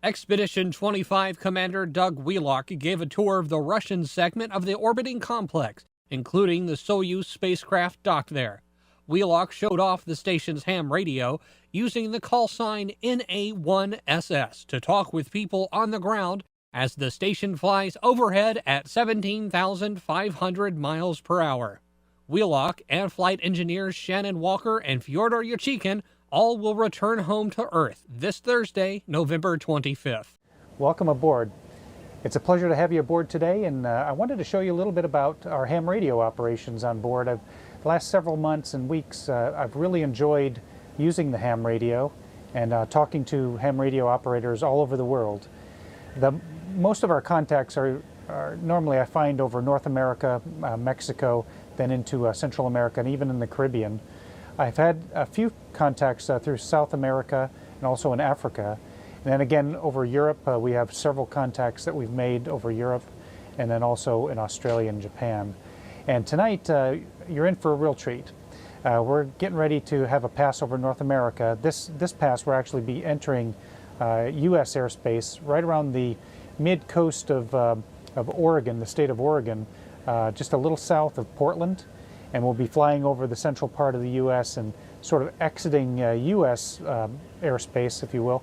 Expedition 25 Commander Doug Wheelock gave a tour of the Russian segment of the orbiting complex, including the Soyuz spacecraft docked there. Wheelock showed off the station's ham radio using the call sign NA1SS to talk with people on the ground as the station flies overhead at 17,500 miles per hour. Wheelock and flight engineers Shannon Walker and Fyodor Yachikin all will return home to Earth this Thursday, November 25th. Welcome aboard. It's a pleasure to have you aboard today, and I wanted to show you a little bit about our ham radio operations on board. The last several months and weeks, I've really enjoyed using the ham radio and talking to ham radio operators all over the world. Most of our contacts are normally, I find, over North America, Mexico, then into Central America, and even in the Caribbean. I've had a few contacts through South America and also in Africa. And then again, over Europe, we have several contacts that we've made over Europe, and then also in Australia and Japan. And tonight, you're in for a real treat. We're getting ready to have a pass over North America. This pass, we'll actually be entering U.S. airspace right around the mid-coast of Oregon, the state of Oregon, just a little south of Portland. And we'll be flying over the central part of the U.S. and sort of exiting U.S. airspace, if you will,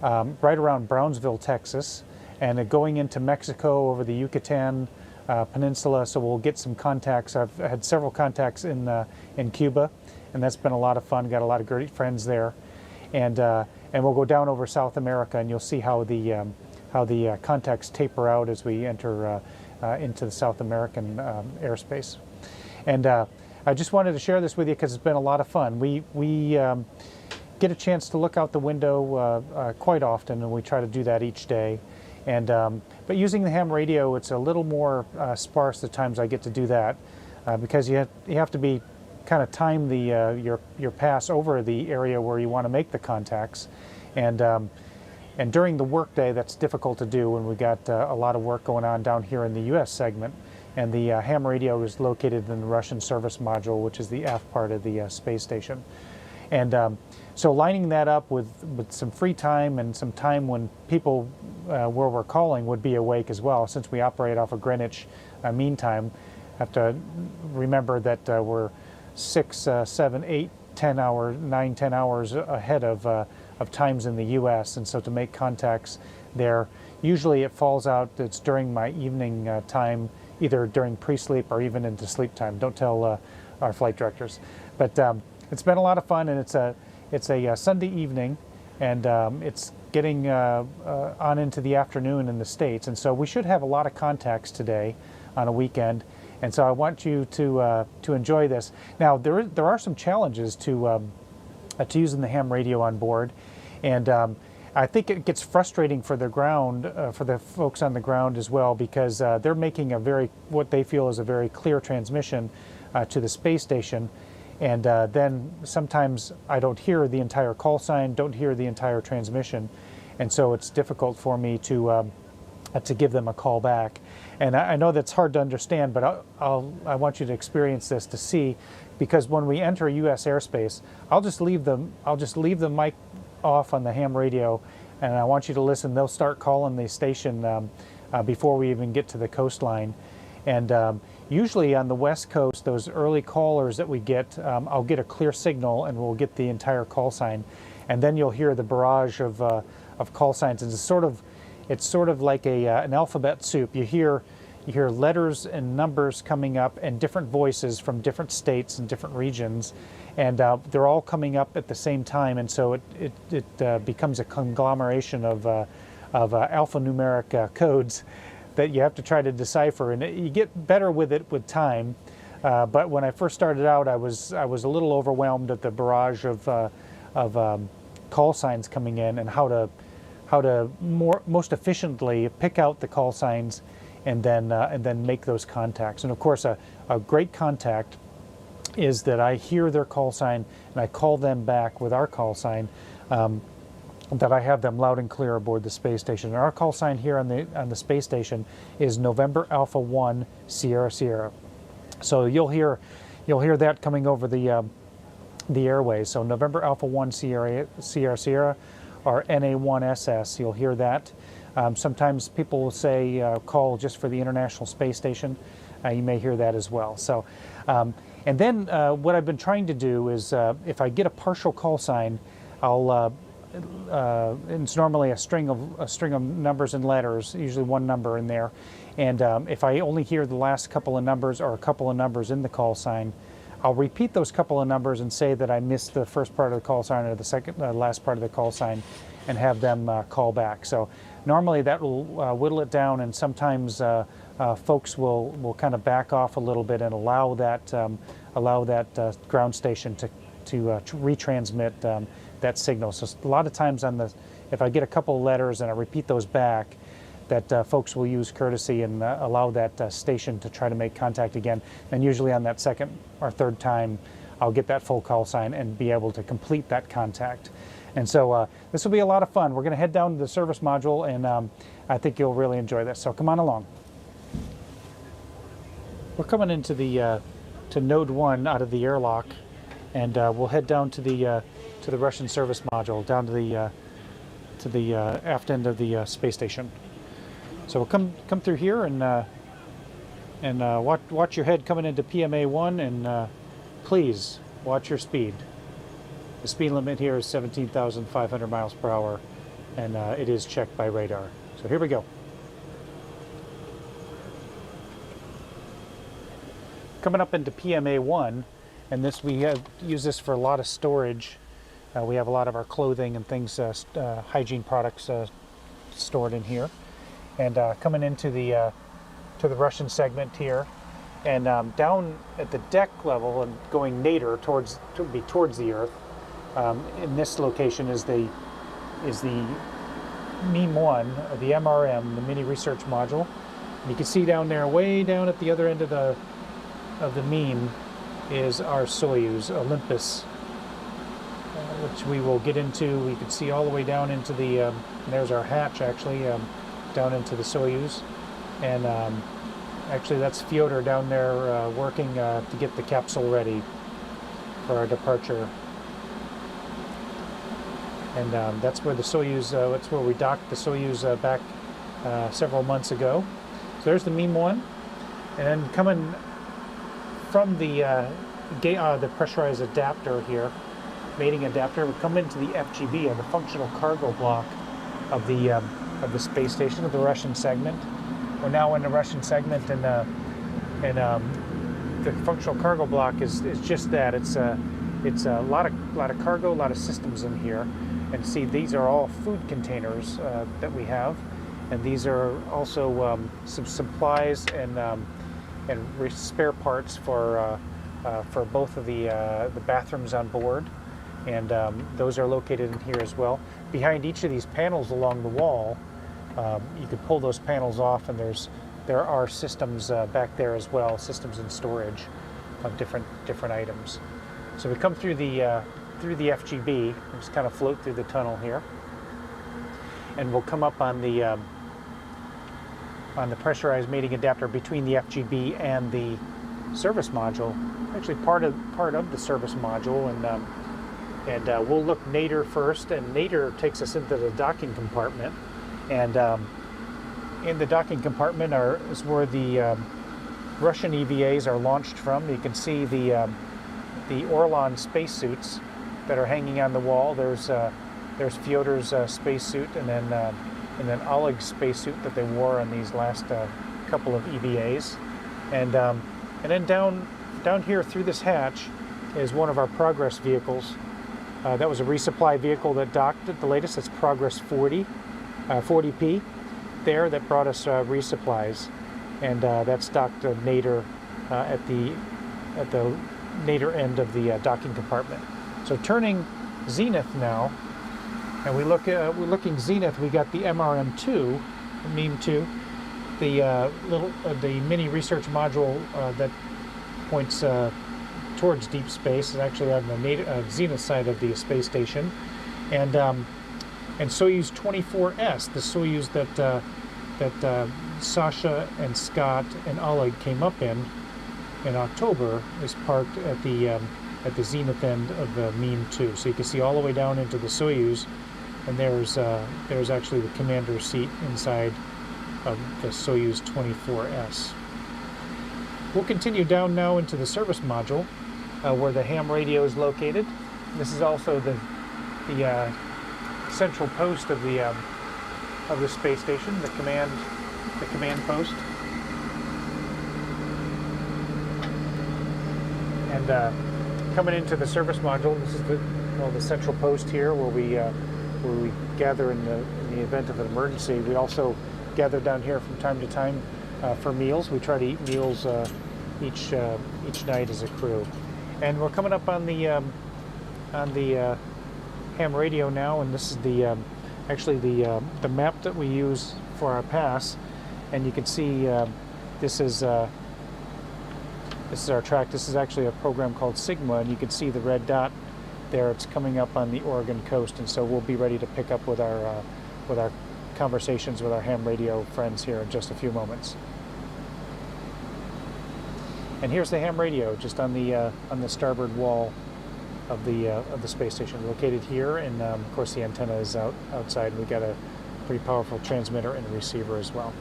right around Brownsville, Texas, and going into Mexico over the Yucatan Peninsula. So we'll get some contacts. I've had several contacts in Cuba, and that's been a lot of fun. Got a lot of great friends there, and we'll go down over South America, and you'll see how the contacts taper out as we enter into the South American airspace. And I just wanted to share this with you because it's been a lot of fun. We get a chance to look out the window quite often, and we try to do that each day. And but using the ham radio, it's a little more sparse the times I get to do that because you have to be kind of time your pass over the area where you want to make the contacts, and during the workday that's difficult to do when we got a lot of work going on down here in the U.S. segment. And the ham radio is located in the Russian service module, which is the aft part of the space station. And so lining that up with some free time and some time when people where we're calling would be awake as well, since we operate off of Greenwich Mean Time. Have to remember that we're 6, 7, 8, 10 hours, 9, 10 hours ahead of times in the U.S. And so to make contacts there, usually it falls out, it's during my evening time, either during pre-sleep or even into sleep time. Don't tell our flight directors. But it's been a lot of fun, and it's a Sunday evening, and it's getting on into the afternoon in the States. And so we should have a lot of contacts today on a weekend. And so I want you to enjoy this. Now, there are some challenges to using the ham radio on board. And I think it gets frustrating for the ground, for the folks on the ground as well, because they're making what they feel is a very clear transmission to the space station, and then sometimes I don't hear the entire call sign, don't hear the entire transmission, and so it's difficult for me to give them a call back. And I know that's hard to understand, but I want you to experience this to see, because when we enter U.S. airspace, I'll just leave the mic off on the ham radio, and I want you to listen. They'll start calling the station before we even get to the coastline. And usually on the West Coast, those early callers that we get, I'll get a clear signal and we'll get the entire call sign. And then you'll hear the barrage of call signs. And it's sort of like an alphabet soup. You hear letters and numbers coming up and different voices from different states and different regions. And they're all coming up at the same time, and so it becomes a conglomeration of alphanumeric codes that you have to try to decipher. And you get better with it with time. But when I first started out, I was a little overwhelmed at the barrage of call signs coming in, and how to most efficiently pick out the call signs and then make those contacts. And of course, a great contact is that I hear their call sign and I call them back with our call sign, that I have them loud and clear aboard the space station. And our call sign here on the space station is November Alpha 1 Sierra Sierra. So you'll hear that coming over the airways. So November Alpha 1 Sierra Sierra, our NA-1SS. You'll hear that. Sometimes people will say call just for the International Space Station. You may hear that as well. So, and then what I've been trying to do is if I get a partial call sign, I'll it's normally a string of numbers and letters, usually one number in there. And if I only hear the last couple of numbers or a couple of numbers in the call sign, I'll repeat those couple of numbers and say that I missed the first part of the call sign or the last part of the call sign, and have them call back. So normally that will whittle it down, and sometimes folks will kind of back off a little bit and allow that ground station to retransmit that signal. So a lot of times if I get a couple of letters and I repeat those back, that folks will use courtesy and allow that station to try to make contact again. And usually on that second or third time, I'll get that full call sign and be able to complete that contact. And so this will be a lot of fun. We're going to head down to the service module, and I think you'll really enjoy this. So come on along. We're coming into the to Node 1 out of the airlock, and we'll head down to the Russian service module, down to the aft end of the space station. So we'll come through here and watch your head coming into PMA1, and please watch your speed. The speed limit here is 17,500 miles per hour, and it is checked by radar. So here we go. Coming up into PMA1, and this we use this for a lot of storage. We have a lot of our clothing and things, hygiene products stored in here. And coming into the Russian segment here, and down at the deck level and going nadir towards the Earth. In this location is the MEM-1, or the MRM, the Mini Research Module. And you can see down there, way down at the other end of the MEM, is our Soyuz Olympus, which we will get into. We can see all the way down into the. There's our hatch, actually. Down into the Soyuz, and actually that's Fyodor down there working to get the capsule ready for our departure. And that's where the Soyuz, that's where we docked the Soyuz back several months ago. So there's the MEM-1, and then coming from the pressurized adapter here, mating adapter, we come into the FGB, or the functional cargo block of the space station, of the Russian segment. We're now in the Russian segment, and the functional cargo block is just that. It's a lot of cargo, a lot of systems in here. And see, these are all food containers that we have, and these are also some supplies and spare parts for both of the bathrooms on board. And those are located in here as well. Behind each of these panels along the wall, you can pull those panels off, and there are systems back there as well, systems in storage of different items. So we come through the FGB, just kind of float through the tunnel here, and we'll come up on the pressurized mating adapter between the FGB and the service module. Actually, part of the service module, and we'll look nadir first, and nadir takes us into the docking compartment, and in the docking compartment is where the Russian EVAs are launched from. You can see the Orlan spacesuits that are hanging on the wall. There's Fyodor's spacesuit, and then Oleg's spacesuit that they wore on these last couple of EVAs, and then down here through this hatch is one of our Progress vehicles. That was a resupply vehicle that docked at the latest. It's Progress 40P there, that brought us resupplies, and that's docked nadir at the nadir end of the docking compartment. So turning zenith now, and we're looking zenith. We got the MRM-2, MEM-2, the mini research module that points towards deep space. Is actually on the zenith side of the space station, and Soyuz 24S, the Soyuz that Sasha and Scott and Oleg came up in October, is parked at the zenith end of the MEM-2. So you can see all the way down into the Soyuz, And there's actually the commander's seat inside of the Soyuz 24S. We'll continue down now into the service module where the ham radio is located. This is also the central post of the space station, the command post. And coming into the service module, this is the central post here where we gather in the event of an emergency. We also gather down here from time to time for meals. We try to eat meals each night as a crew. And we're coming up on the ham radio now, and this is actually the map that we use for our pass. And you can see this is our track. This is actually a program called Sigma, and you can see the red dot there. It's coming up on the Oregon coast, and so we'll be ready to pick up with our conversations with our ham radio friends here in just a few moments. And here's the ham radio, just on the starboard wall of the space station, located here. And of course, the antenna is outside. We've got a pretty powerful transmitter and receiver as well.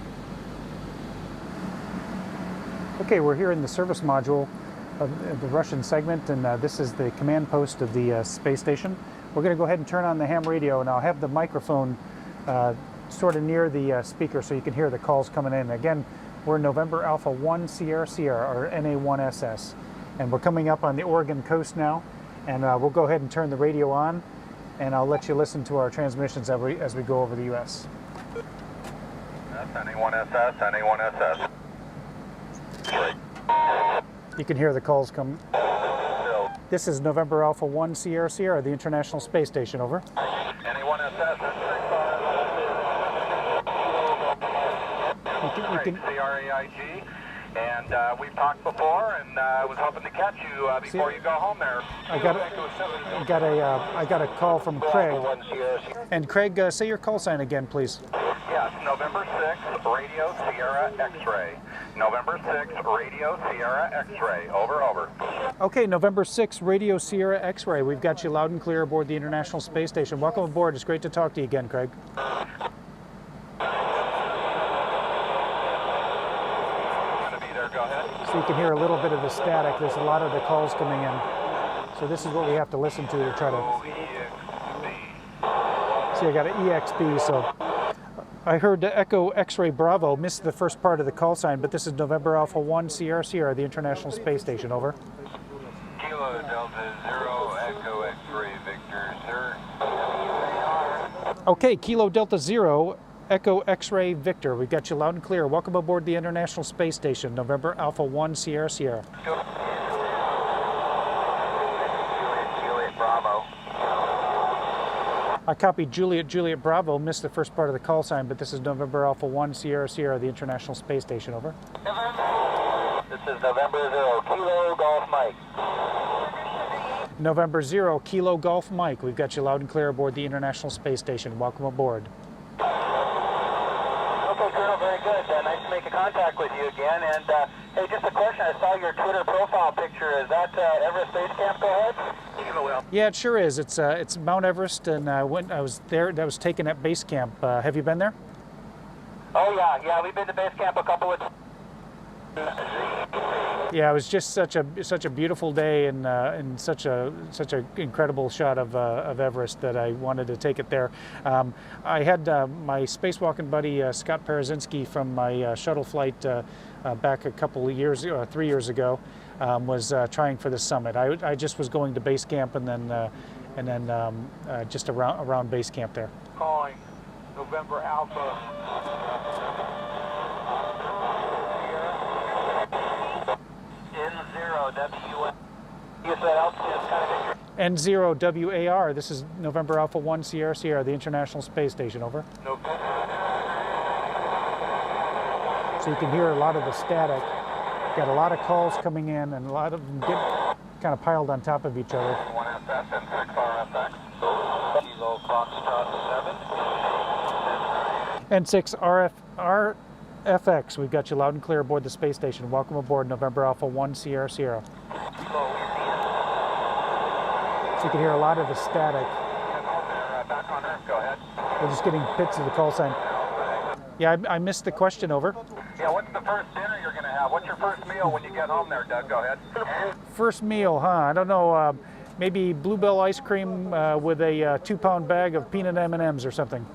Okay, we're here in the service module of the Russian segment, and this is the command post of the space station. We're going to go ahead and turn on the ham radio, and I'll have the microphone sort of near the speaker so you can hear the calls coming in. Again, we're November Alpha 1 Sierra Sierra, or NA1SS, and we're coming up on the Oregon coast now, and we'll go ahead and turn the radio on, and I'll let you listen to our transmissions as we go over the U.S. That's NA1SS, NA1SS. You can hear the calls come. This is November Alpha 1 Sierra Sierra, the International Space Station, over. NA1SS, You can CRAIG, and we've talked before, and I was hoping to catch you before you go home there. I got a call from Craig. And Craig, say your call sign again, please. Yes, November 6, Radio Sierra X-Ray. November 6, Radio Sierra X-Ray. Over, over. Okay, November 6, Radio Sierra X-Ray. We've got you loud and clear aboard the International Space Station. Welcome aboard. It's great to talk to you again, Craig. So you can hear a little bit of the static. There's a lot of the calls coming in. So this is what we have to listen to try to... See, I got an EXB, so... I heard Echo X-Ray Bravo, missed the first part of the call sign, but this is November Alpha 1 Sierra Sierra, the International Space Station, over. Kilo Delta 0, Echo X-Ray Victor, sir. Okay, Kilo Delta 0, Echo X-Ray Victor. We've got you loud and clear. Welcome aboard the International Space Station, November Alpha 1 Sierra Sierra. Juliet Bravo. I copied Juliet Bravo, missed the first part of the call sign, but this is November Alpha 1 Sierra Sierra, the International Space Station, over. This is November 0, Kilo Golf Mike. November 0, Kilo Golf Mike. We've got you loud and clear aboard the International Space Station. Welcome aboard. Okay, Colonel, very good. Nice to make a contact with you again. And hey, just a question. I saw your Twitter profile picture. Is that Everest Base Camp? Go ahead. Yeah, it sure is. It's Mount Everest, and I was there. That was taken at base camp. Have you been there? Oh yeah, we've been to base camp a couple of times. Yeah, it was just such a beautiful day, and such a incredible shot of Everest that I wanted to take it there. I had my spacewalking buddy Scott Parazynski from my shuttle flight back a couple of years, 3 years ago, was trying for the summit. I just was going to base camp and then just around base camp there. Calling November Alpha. N0 WAR. This is November Alpha 1 Sierra Sierra, the International Space Station, over. So you can hear a lot of the static. Got a lot of calls coming in, and a lot of them get kind of piled on top of each other. 1SS and 6RFX. Kilo Foxtrot 7. And 6RFX. We've got you loud and clear aboard the space station. Welcome aboard November Alpha 1 Sierra Sierra. So you can hear a lot of the static. Back on Earth, go ahead. We're just getting bits of the call sign. Yeah, I missed the question, over. Yeah, what's the first dinner you're going to have? What's your first meal when you get home there, Doug? Go ahead. First meal, huh? I don't know. Maybe Bluebell ice cream with a 2-pound bag of peanut M&Ms or something.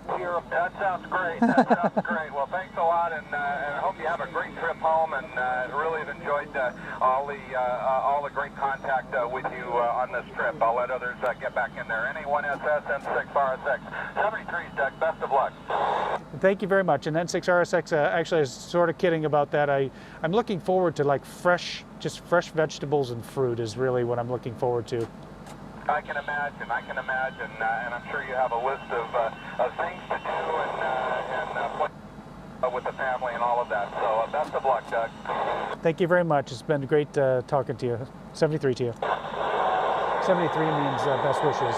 That sounds great. That sounds great. Well, thanks a lot, and I hope you have a great trip home. And really have enjoyed all the great contact with you on this trip. I'll let others get back in there. N1SS and 6RSX 73s, Doug. Best of luck. Thank you very much. And N6RSX, actually, I was sort of kidding about that. I'm looking forward to like just fresh vegetables and fruit is really what I'm looking forward to. I can imagine, and I'm sure you have a list of things to do and with the family and all of that. So best of luck, Doug. Thank you very much. It's been great talking to you. 73 to you. 73 means best wishes.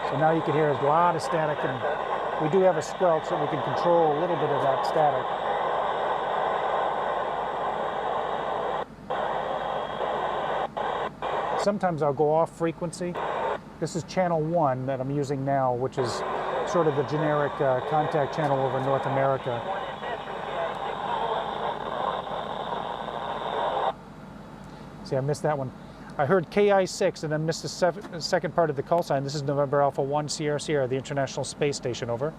So now you can hear a lot of static, and we do have a squelch so we can control a little bit of that static. Sometimes I'll go off frequency. This is channel 1 that I'm using now, which is sort of the generic contact channel over North America. See, I missed that one. I heard KI6 and then missed the second part of the call sign. This is November Alpha 1 Sierra Sierra, the International Space Station, over.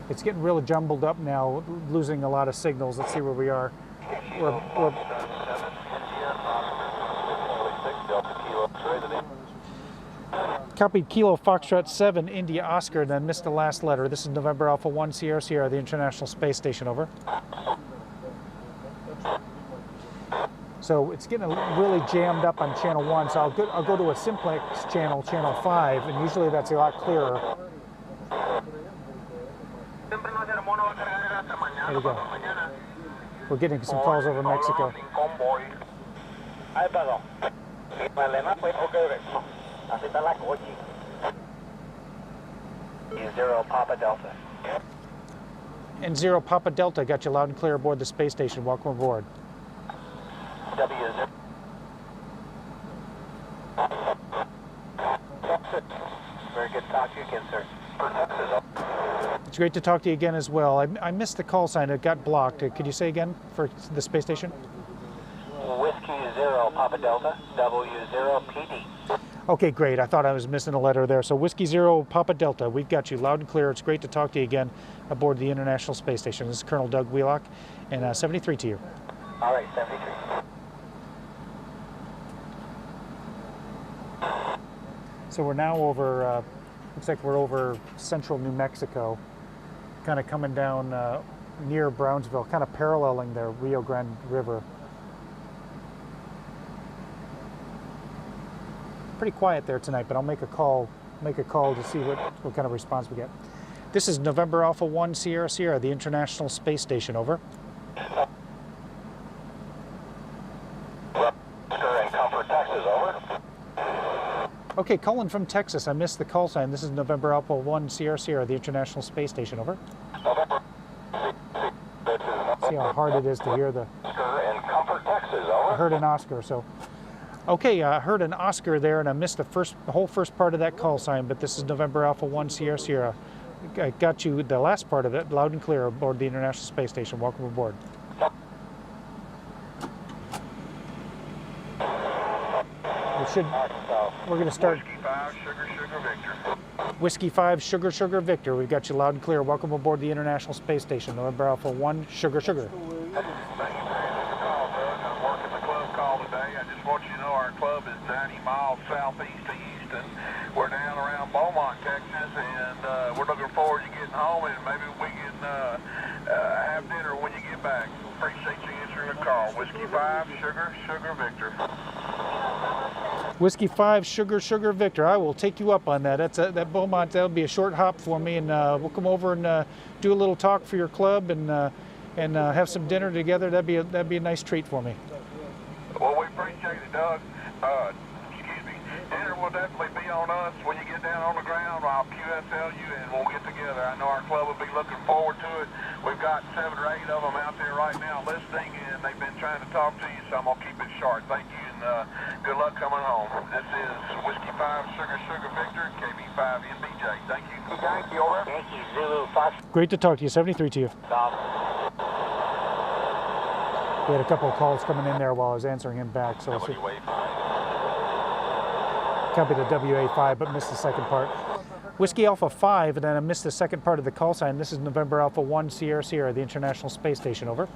It's getting really jumbled up now, losing a lot of signals. Let's see where we are. We're copied Kilo Foxtrot 7 India Oscar, and then missed the last letter. This is November Alpha 1 Sierra Sierra, the International Space Station, over. So it's getting really jammed up on channel 1, so I'll go to a simplex channel, channel 5, and usually that's a lot clearer. There we go. We're getting some calls over Mexico. Zero Papa Delta. And 0 Papa Delta, got you loud and clear aboard the space station. Welcome aboard. W0. Very good to talk to you again, sir. It's great to talk to you again as well. I missed the call sign. It got blocked. Could you say again for the space station? Whiskey 0 Papa Delta, W0 PD. Okay, great. I thought I was missing a letter there. So Whiskey 0 Papa Delta, we've got you loud and clear. It's great to talk to you again aboard the International Space Station. This is Colonel Doug Wheelock, and 73 to you. All right, 73. So we're now over, looks like we're over central New Mexico, kind of coming down near Brownsville, kind of paralleling the Rio Grande River. Pretty quiet there tonight, but I'll make a call to see what kind of response we get. This is November Alpha 1 Sierra Sierra, the International Space Station, over. And Comfort, Texas, over. Okay, calling from Texas. I missed the call sign. This is November Alpha 1 Sierra Sierra, the International Space Station, over. See how hard it is to hear the... And Comfort, Texas, over. I heard an Oscar, so... Okay, I heard an Oscar there, and I missed the whole first part of that call sign, but this is November Alpha 1 Sierra Sierra. I got you the last part of it, loud and clear, aboard the International Space Station. Welcome aboard. We're going to start... Whiskey 5, Sugar, Sugar, Victor. Whiskey 5, Sugar, Sugar, Victor. We've got you loud and clear. Welcome aboard the International Space Station. November Alpha 1, Sugar, Sugar. Thank you for the call, Doug. I'm working the club call today. I just want you to know our club is 90 miles southeast of Houston. We're down around Beaumont, Texas, and we're looking forward to getting home, and maybe we can have dinner when you get back. Appreciate you answering the call. Whiskey 5, Sugar, Sugar, Victor. Whiskey 5, Sugar, Sugar, Victor. I will take you up on that. That Beaumont, that'll be a short hop for me, and we'll come over and do a little talk for your club and have some dinner together. That'd be a nice treat for me. Well, we appreciate it, Doug. Excuse me. Dinner will definitely be on us when you get down on the ground. I'll QSL you and we'll get together. I know our club will be looking forward to it. We've got 7 or 8 of them out there right now listening, and they've been trying to talk to you, so I'm going to keep it short. Thank you. good luck coming home. This is Whiskey 5 Sugar Victor, KB5 NBJ. Thank you. Thank you, over. Yankee Zulu 5. Great to talk to you. 73 to you. Stop. We had a couple of calls coming in there while I was answering him back, so copy to WA5, but missed the second part. Whiskey Alpha 5, and then I missed the second part of the call sign. This is November Alpha 1 Sierra Sierra, the International Space Station, over.